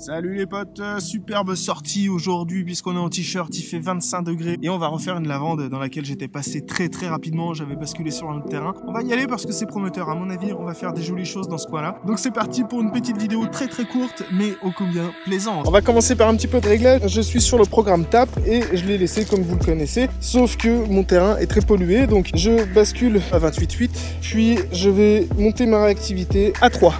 Salut les potes, superbe sortie aujourd'hui puisqu'on est en t-shirt, il fait 25 degrés et on va refaire une lavande dans laquelle j'étais passé très rapidement, j'avais basculé sur un autre terrain. On va y aller parce que c'est prometteur, à mon avis on va faire des jolies choses dans ce coin là. Donc c'est parti pour une petite vidéo très courte mais ô combien plaisante. On va commencer par un petit peu de réglage, je suis sur le programme TAP et je l'ai laissé comme vous le connaissez, sauf que mon terrain est très pollué donc je bascule à 28,8 puis je vais monter ma réactivité à 3.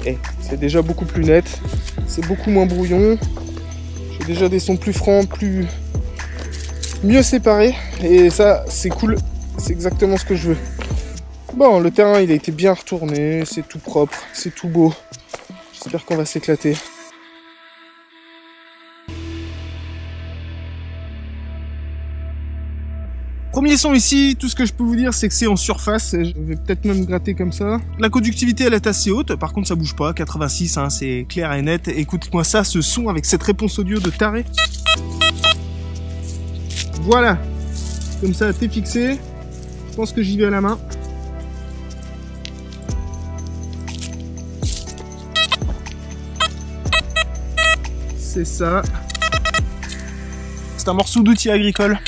Et c'est déjà beaucoup plus net, c'est beaucoup moins brouillon, j'ai déjà des sons plus francs, mieux séparés, et ça c'est cool, c'est exactement ce que je veux. Bon, le terrain il a été bien retourné, c'est tout propre, c'est tout beau, j'espère qu'on va s'éclater. Premier son ici, tout ce que je peux vous dire c'est que c'est en surface, je vais peut-être même gratter comme ça. La conductivité elle est assez haute, par contre ça bouge pas, 86 hein, c'est clair et net. Écoute-moi ça, ce son avec cette réponse audio de taré. Voilà, comme ça t'es fixé, je pense que j'y vais à la main. C'est ça. C'est un morceau d'outil agricole.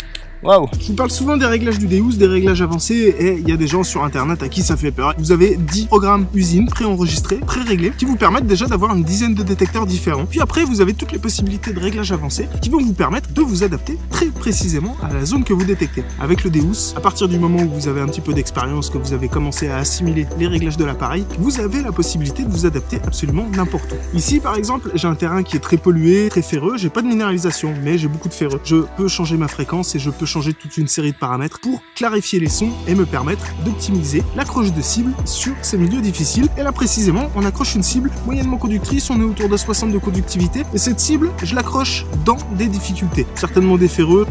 Waouh! Je vous parle souvent des réglages du Deus, des réglages avancés, et il y a des gens sur internet à qui ça fait peur. Vous avez 10 programmes usines pré-enregistrés, pré-réglés, qui vous permettent déjà d'avoir une dizaine de détecteurs différents. Puis après, vous avez toutes les possibilités de réglage avancé qui vont vous permettre de vous adapter très précisément à la zone que vous détectez. Avec le Deus, à partir du moment où vous avez un petit peu d'expérience, que vous avez commencé à assimiler les réglages de l'appareil, vous avez la possibilité de vous adapter absolument n'importe où. Ici, par exemple, j'ai un terrain qui est très pollué, très ferreux, j'ai pas de minéralisation, mais j'ai beaucoup de ferreux. Je peux changer ma fréquence et je peux changer toute une série de paramètres pour clarifier les sons et me permettre d'optimiser l'accroche de cible sur ces milieux difficiles. Et là précisément, on accroche une cible moyennement conductrice, on est autour de 60 de conductivité, et cette cible, je l'accroche dans des difficultés, certainement des ferreux.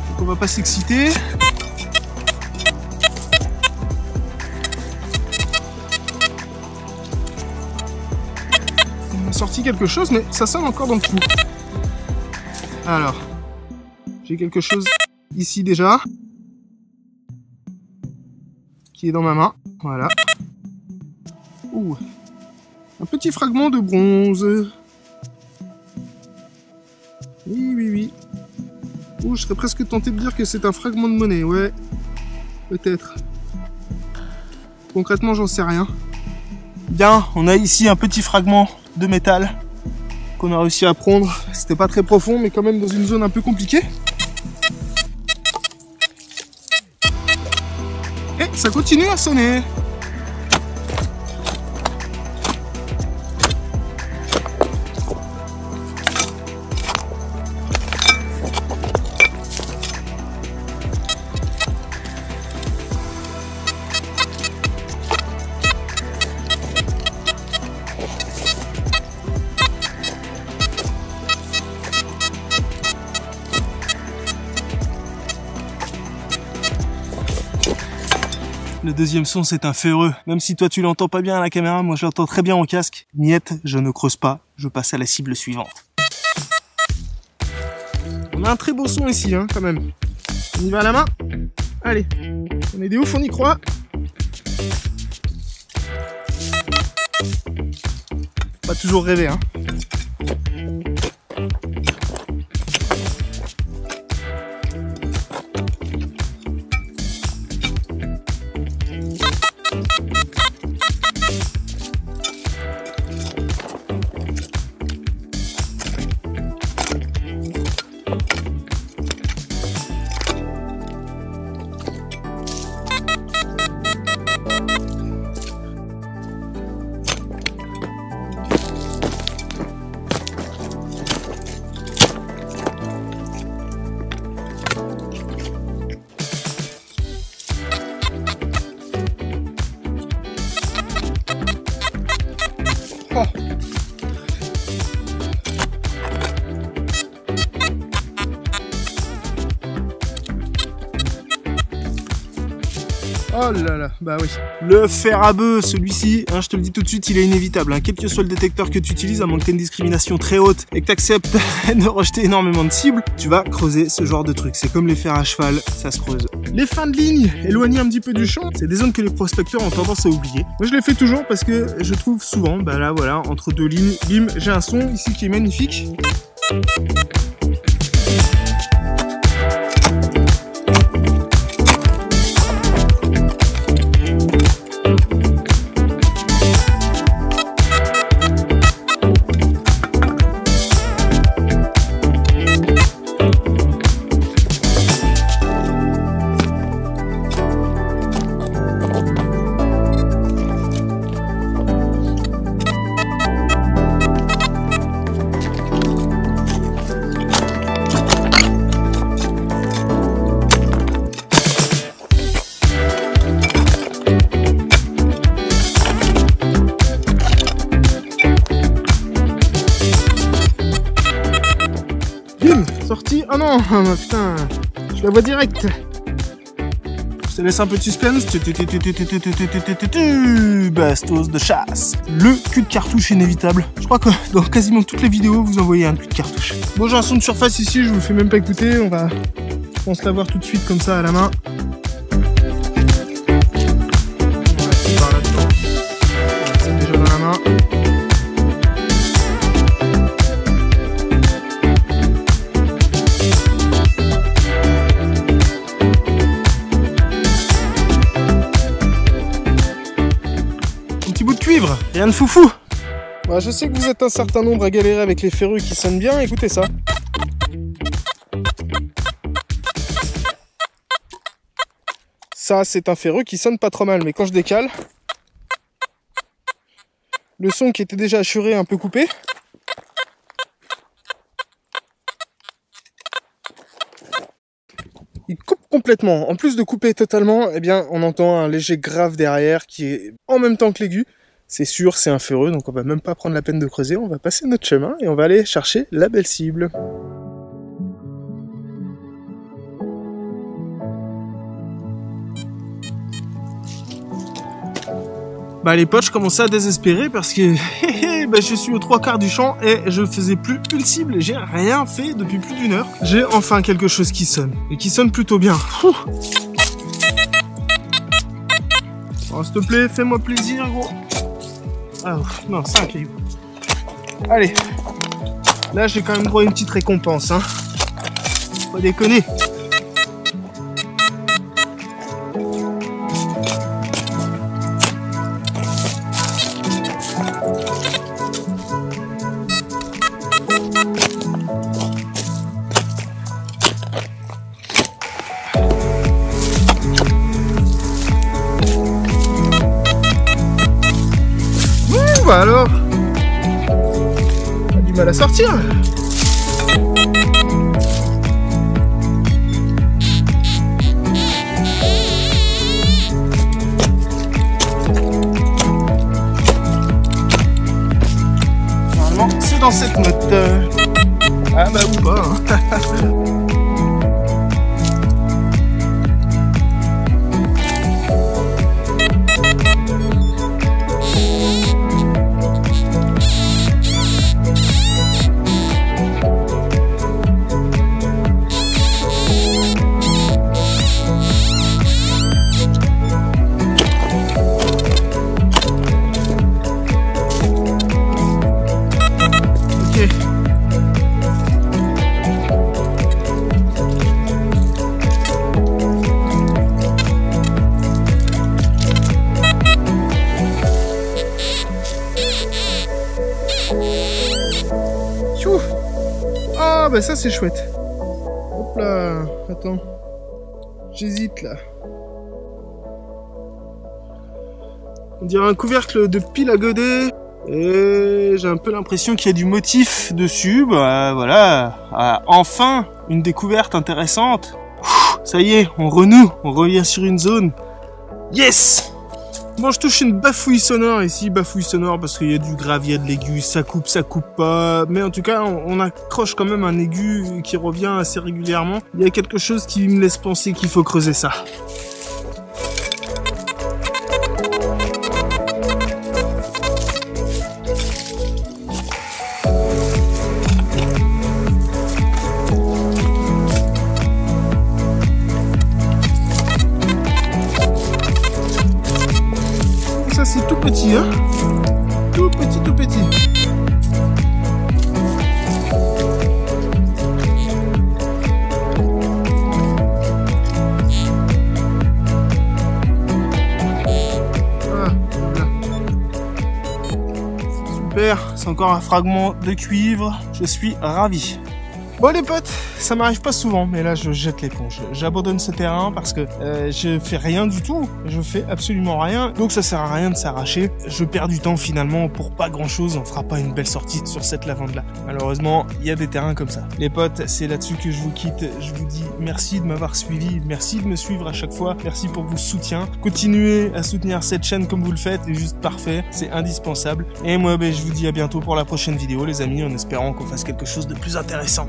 Donc on va pas s'exciter. Sorti quelque chose, mais ça sonne encore dans le trou. Alors, j'ai quelque chose ici déjà, qui est dans ma main. Voilà. Ouh, un petit fragment de bronze. Oui. Ouh, je serais presque tenté de dire que c'est un fragment de monnaie, ouais. Peut-être. Concrètement, j'en sais rien. Bien, on a ici un petit fragment de métal qu'on a réussi à prendre. C'était pas très profond, mais quand même dans une zone un peu compliquée. Et ça continue à sonner. Le deuxième son, c'est un ferreux. Même si toi tu l'entends pas bien à la caméra, moi je l'entends très bien en casque. Niette, je ne creuse pas, je passe à la cible suivante. On a un très beau son ici, hein, quand même. On y va à la main. Allez, on est des oufs, on y croit. Pas toujours rêver, hein. Oh là là, bah oui. Le fer à bœuf, celui-ci, hein, je te le dis tout de suite, il est inévitable. Hein. Quel que soit le détecteur que tu utilises, à moins que tu aies une discrimination très haute et que tu acceptes de rejeter énormément de cibles, tu vas creuser ce genre de truc. C'est comme les fers à cheval, ça se creuse. Les fins de ligne, éloignées un petit peu du champ, c'est des zones que les prospecteurs ont tendance à oublier. Moi je les fais toujours parce que je trouve souvent, bah là voilà, entre deux lignes, bim, j'ai un son ici qui est magnifique. Sortie. Oh non, putain, je la vois direct. Je te laisse un peu de suspense. Bastos de chasse. Le cul de cartouche inévitable. Je crois que dans quasiment toutes les vidéos, vous envoyez un cul de cartouche. Bon, j'ai un son de surface ici, je vous le fais même pas écouter. On va se l'avoir tout de suite comme ça à la main. C'est déjà dans la main. Cuivre, rien de foufou. Bah, je sais que vous êtes un certain nombre à galérer avec les ferrues qui sonnent bien, écoutez ça. Ça, c'est un ferreux qui sonne pas trop mal, mais quand je décale, le son qui était déjà assuré un peu coupé, il coupe complètement. En plus de couper totalement, eh bien, on entend un léger grave derrière qui est en même temps que l'aigu. C'est sûr, c'est un ferreux, donc on va même pas prendre la peine de creuser, on va passer notre chemin et on va aller chercher la belle cible. Bah les potes, je commençais à désespérer parce que bah, je suis aux 3/4 du champ et je faisais plus une cible, j'ai rien fait depuis plus d'1 heure. J'ai enfin quelque chose qui sonne, et qui sonne plutôt bien. Oh, s'il te plaît, fais-moi plaisir, gros. Ah, non, c'est un caillou. Allez. Là, j'ai quand même droit à une petite récompense, hein. Pas déconner. Bah alors, t'as du mal à sortir. Normalement, c'est dans cette note. Ah bah ou pas. Hein. Ah bah ça c'est chouette. Hop là, attends. J'hésite là. On dirait un couvercle de pile à godet. Et j'ai un peu l'impression qu'il y a du motif dessus. Bah voilà. Ah, enfin, une découverte intéressante. Ça y est, on renoue. On revient sur une zone. Yes! Bon, je touche une bafouille sonore ici, bafouille sonore parce qu'il y a du grave, il y a de l'aigu, ça coupe pas. Mais en tout cas, on accroche quand même un aigu qui revient assez régulièrement. Il y a quelque chose qui me laisse penser qu'il faut creuser ça. ça c'est tout petit, hein. Tout petit, tout petit. C'est encore un fragment de cuivre, je suis ravi. Bon les potes, ça m'arrive pas souvent, mais là je jette l'éponge. J'abandonne ce terrain parce que je fais rien du tout, je fais absolument rien, donc ça sert à rien de s'arracher. Je perds du temps finalement pour pas grand chose, on fera pas une belle sortie sur cette lavande là. Malheureusement, il y a des terrains comme ça. Les potes, c'est là-dessus que je vous quitte, je vous dis merci de m'avoir suivi, merci de me suivre à chaque fois, merci pour vos soutiens. Continuez à soutenir cette chaîne comme vous le faites, c'est juste parfait, c'est indispensable. Et moi je vous dis à bientôt pour la prochaine vidéo les amis, en espérant qu'on fasse quelque chose de plus intéressant.